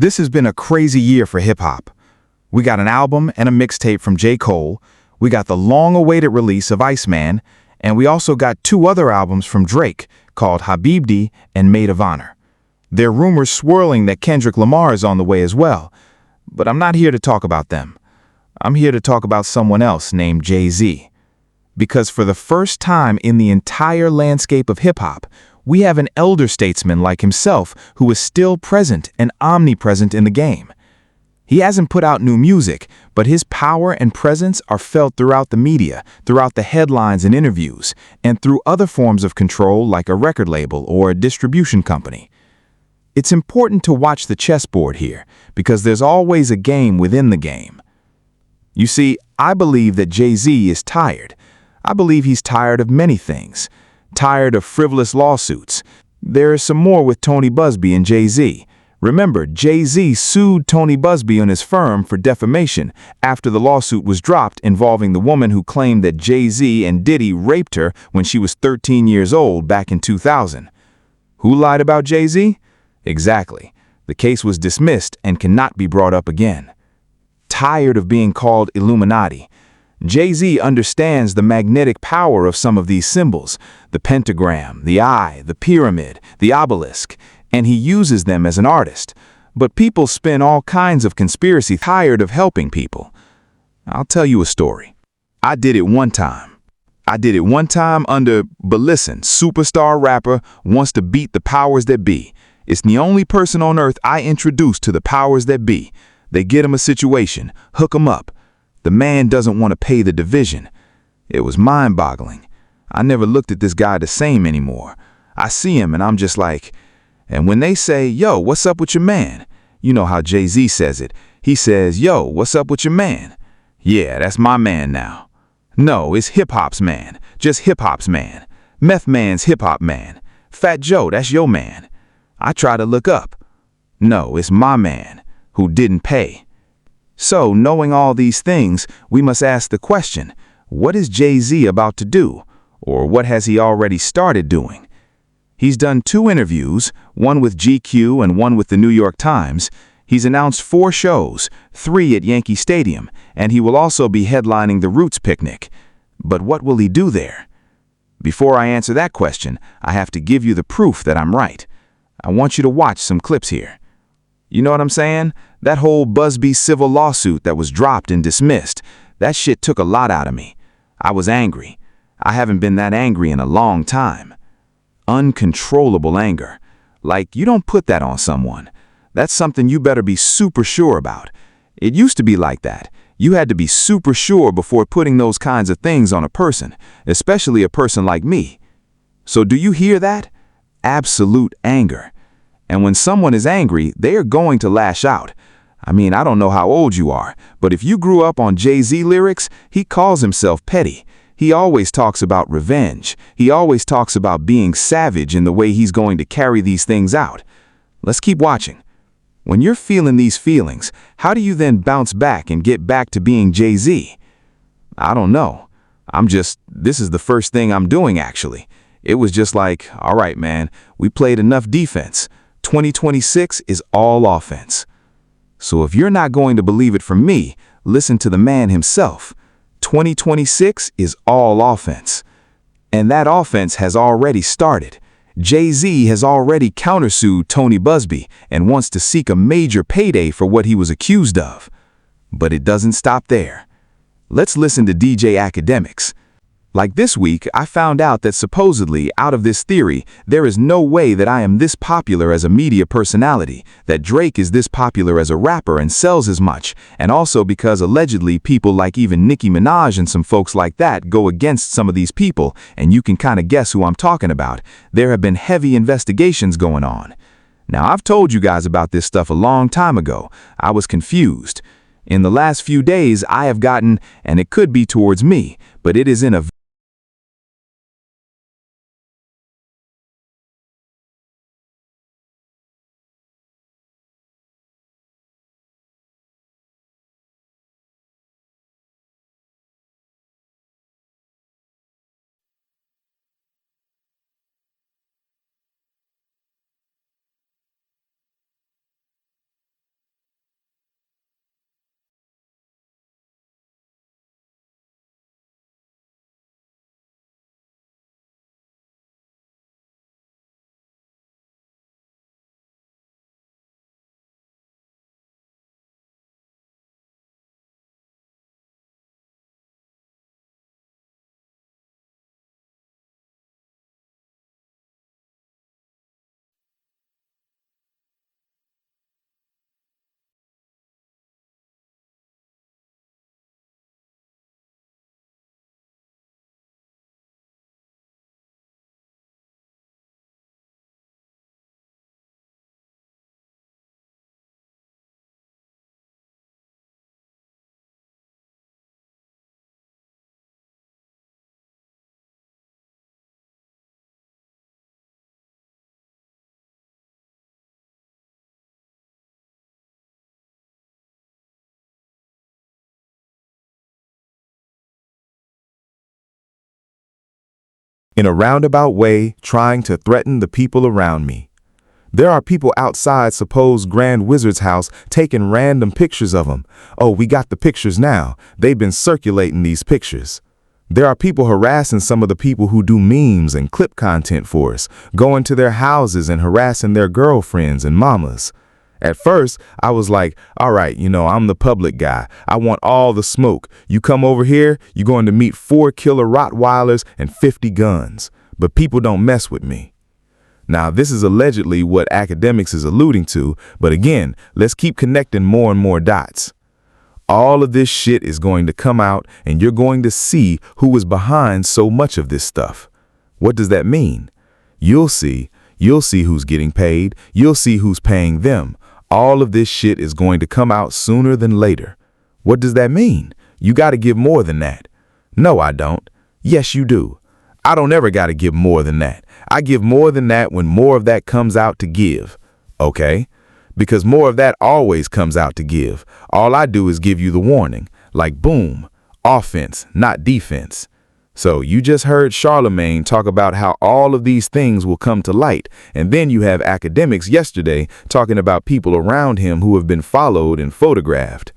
This has been a crazy year for hip-hop. We got an album and a mixtape from J. Cole, we got the long-awaited release of Iceman, and we also got two other albums from Drake called Habibdi and Maid of Honor. There are rumors swirling that Kendrick Lamar is on the way as well, but I'm not here to talk about them. I'm here to talk about someone else named Jay-Z. Because for the first time in the entire landscape of hip-hop, we have an elder statesman like himself who is still present and omnipresent in the game. He hasn't put out new music, but his power and presence are felt throughout the media, throughout the headlines and interviews, and through other forms of control like a record label or a distribution company. It's important to watch the chessboard here, because there's always a game within the game. You see, I believe that Jay-Z is tired. I believe he's tired of many things. Tired of frivolous lawsuits. There is some more with Tony Busby and Jay-Z. Remember, Jay-Z sued Tony Busby and his firm for defamation after the lawsuit was dropped involving the woman who claimed that Jay-Z and Diddy raped her when she was 13 years old back in 2000. Who lied about Jay-Z? Exactly. The case was dismissed and cannot be brought up again. Tired of being called Illuminati. Jay-Z understands the magnetic power of some of these symbols, the pentagram, the eye, the pyramid, the obelisk, and he uses them as an artist. But people spin all kinds of conspiracy tired of helping people. I'll tell you a story. I did it one time. But listen, superstar rapper wants to beat the powers that be. It's the only person on earth I introduced to the powers that be. They get him a situation, hook him up. The man doesn't want to pay the division. It was mind-boggling. I never looked at this guy the same anymore. I see him and I'm just like, and when they say, yo, what's up with your man? You know how Jay-Z says it. He says, yo, what's up with your man? Yeah, that's my man now. No, it's hip-hop's man. Just hip-hop's man. Meth Man's hip-hop man. Fat Joe, that's your man. I try to look up. No, it's my man who didn't pay. So, knowing all these things, we must ask the question, what is Jay-Z about to do? Or what has he already started doing? He's done 2 interviews, one with GQ and one with the New York Times. He's announced 4 shows, 3 at Yankee Stadium, and he will also be headlining the Roots Picnic. But what will he do there? Before I answer that question, I have to give you the proof that I'm right. I want you to watch some clips here. You know what I'm saying? That whole Busby civil lawsuit that was dropped and dismissed, that shit took a lot out of me. I was angry. I haven't been that angry in a long time. Uncontrollable anger. Like, you don't put that on someone. That's something you better be super sure about. It used to be like that. You had to be super sure before putting those kinds of things on a person, especially a person like me. So do you hear that? Absolute anger. And when someone is angry, they are going to lash out. I mean, I don't know how old you are, but if you grew up on Jay-Z lyrics, he calls himself petty. He always talks about revenge. He always talks about being savage in the way he's going to carry these things out. Let's keep watching. When you're feeling these feelings, how do you then bounce back and get back to being Jay-Z? I don't know. This is the first thing I'm doing actually. It was just like, all right, man, we played enough defense. 2026 is all offense. So if you're not going to believe it from me, listen to the man himself. 2026 is all offense. And that offense has already started. Jay-Z has already countersued Tony Busby and wants to seek a major payday for what he was accused of. But it doesn't stop there. Let's listen to DJ Academics. Like this week, I found out that supposedly, out of this theory, there is no way that I am this popular as a media personality, that Drake is this popular as a rapper and sells as much, and also because allegedly people like even Nicki Minaj and some folks like that go against some of these people, and you can kind of guess who I'm talking about. There have been heavy investigations going on. Now, I've told you guys about this stuff a long time ago. I was confused. In the last few days, I have gotten, and it could be towards me, but it is in a in a roundabout way, trying to threaten the people around me. There are people outside supposed Grand Wizard's house taking random pictures of him. Oh, we got the pictures now. They've been circulating these pictures. There are people harassing some of the people who do memes and clip content for us, going to their houses and harassing their girlfriends and mamas. At first, I was like, all right, I'm the public guy. I want all the smoke. You come over here, you're going to meet 4 killer Rottweilers and 50 guns. But people don't mess with me. Now, this is allegedly what academics is alluding to, but again, let's keep connecting more and more dots. All of this shit is going to come out, and you're going to see who is behind so much of this stuff. What does that mean? You'll see who's getting paid, you'll see who's paying them. All of this shit is going to come out sooner than later. What does that mean? You got to give more than that. No, I don't. Yes, you do. I don't ever got to give more than that. I give more than that when more of that comes out to give. Okay? Because more of that always comes out to give. All I do is give you the warning. Like boom, offense, not defense. So you just heard Charlemagne talk about how all of these things will come to light. And then you have academics yesterday talking about people around him who have been followed and photographed.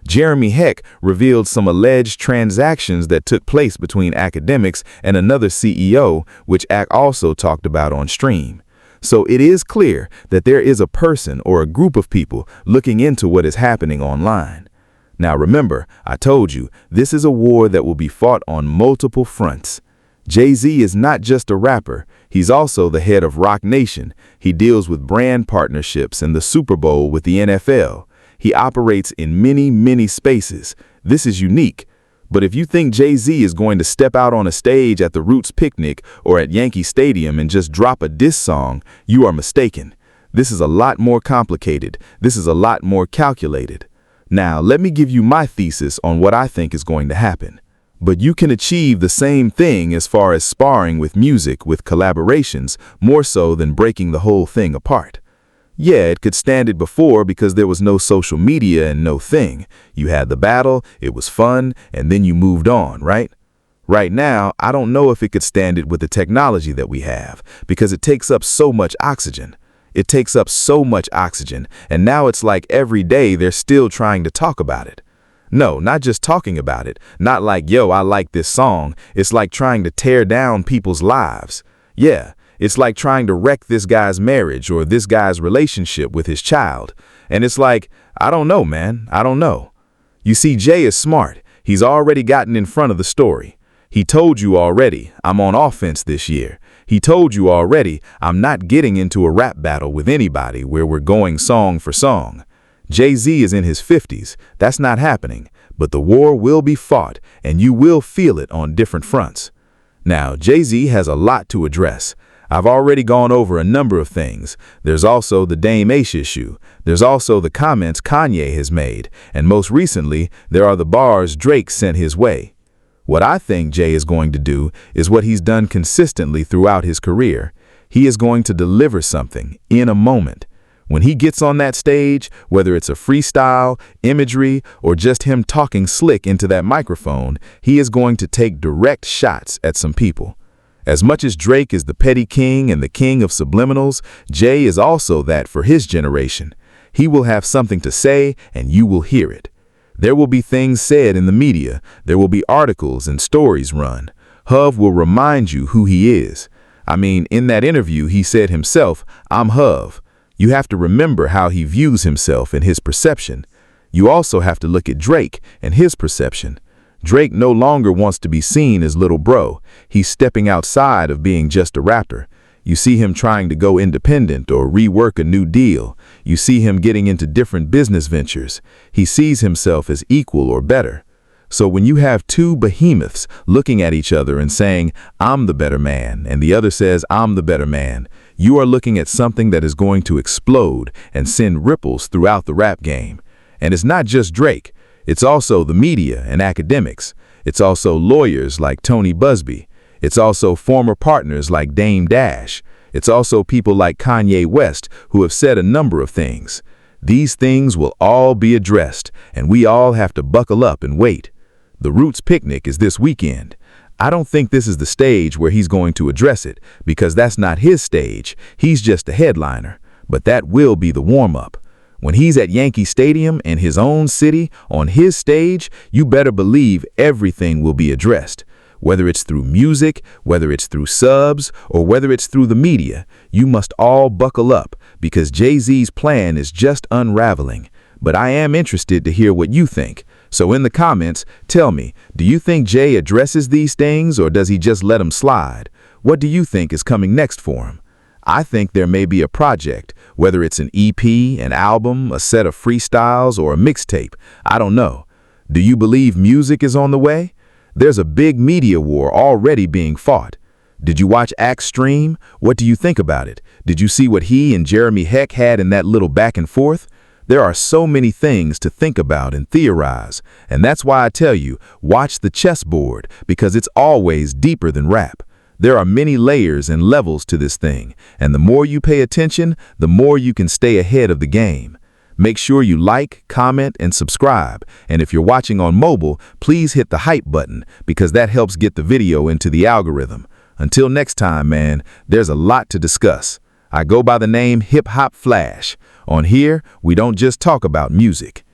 Jeremy Heck revealed some alleged transactions that took place between academics and another CEO, which Ack also talked about on stream. So it is clear that there is a person or a group of people looking into what is happening online. Now remember, I told you, this is a war that will be fought on multiple fronts. Jay-Z is not just a rapper, he's also the head of Roc Nation. He deals with brand partnerships and the Super Bowl with the NFL. He operates in many, many spaces. This is unique. But if you think Jay-Z is going to step out on a stage at the Roots picnic or at Yankee Stadium and just drop a diss song, you are mistaken. This is a lot more complicated. This is a lot more calculated. Now, let me give you my thesis on what I think is going to happen. But you can achieve the same thing as far as sparring with music, with collaborations, more so than breaking the whole thing apart. Yeah, it could stand it before because there was no social media and no thing. You had the battle, it was fun, and then you moved on, right? Right now, I don't know if it could stand it with the technology that we have because it takes up so much oxygen. It takes up so much oxygen, and now it's like every day they're still trying to talk about it. No, not just talking about it. Not like, yo, I like this song. It's like trying to tear down people's lives. Yeah. It's like trying to wreck this guy's marriage or this guy's relationship with his child. And it's like, I don't know, man. I don't know. You see, Jay is smart. He's already gotten in front of the story. He told you already, I'm on offense this year. He told you already, I'm not getting into a rap battle with anybody where we're going song for song. Jay-Z is in his 50s. That's not happening. But the war will be fought, and you will feel it on different fronts. Now, Jay-Z has a lot to address. I've already gone over a number of things. There's also the Dame Ash issue. There's also the comments Kanye has made. And most recently, there are the bars Drake sent his way. What I think Jay is going to do is what he's done consistently throughout his career. He is going to deliver something in a moment. When he gets on that stage, whether it's a freestyle, imagery, or just him talking slick into that microphone, he is going to take direct shots at some people. As much as Drake is the petty king and the king of subliminals, Jay is also that for his generation. He will have something to say, and you will hear it. There will be things said in the media. There will be articles and stories run. Hov will remind you who he is. I mean, in that interview, he said himself, I'm Hov. You have to remember how he views himself and his perception. You also have to look at Drake and his perception. Drake no longer wants to be seen as little bro. He's stepping outside of being just a rapper. You see him trying to go independent or rework a new deal. You see him getting into different business ventures. He sees himself as equal or better. So when you have two behemoths looking at each other and saying, I'm the better man, and the other says, I'm the better man, you are looking at something that is going to explode and send ripples throughout the rap game. And it's not just Drake. It's also the media and academics. It's also lawyers like Tony Busby. It's also former partners like Dame Dash. It's also people like Kanye West who have said a number of things. These things will all be addressed, and we all have to buckle up and wait. The Roots picnic is this weekend. I don't think this is the stage where he's going to address it, because that's not his stage. He's just a headliner. But that will be the warm-up. When he's at Yankee Stadium in his own city, on his stage, you better believe everything will be addressed. Whether it's through music, whether it's through subs, or whether it's through the media, you must all buckle up, because Jay-Z's plan is just unraveling. But I am interested to hear what you think. So in the comments, tell me, do you think Jay addresses these things, or does he just let them slide? What do you think is coming next for him? I think there may be a project, whether it's an EP, an album, a set of freestyles, or a mixtape. I don't know. Do you believe music is on the way? There's a big media war already being fought. Did you watch Axe stream? What do you think about it? Did you see what he and Jeremy Heck had in that little back and forth? There are so many things to think about and theorize, and that's why I tell you, watch the chessboard, because it's always deeper than rap. There are many layers and levels to this thing, and the more you pay attention, the more you can stay ahead of the game. Make sure you like, comment, and subscribe, and if you're watching on mobile, please hit the hype button, because that helps get the video into the algorithm. Until next time, man, there's a lot to discuss. I go by the name Hip Hop Flash. On here, we don't just talk about music.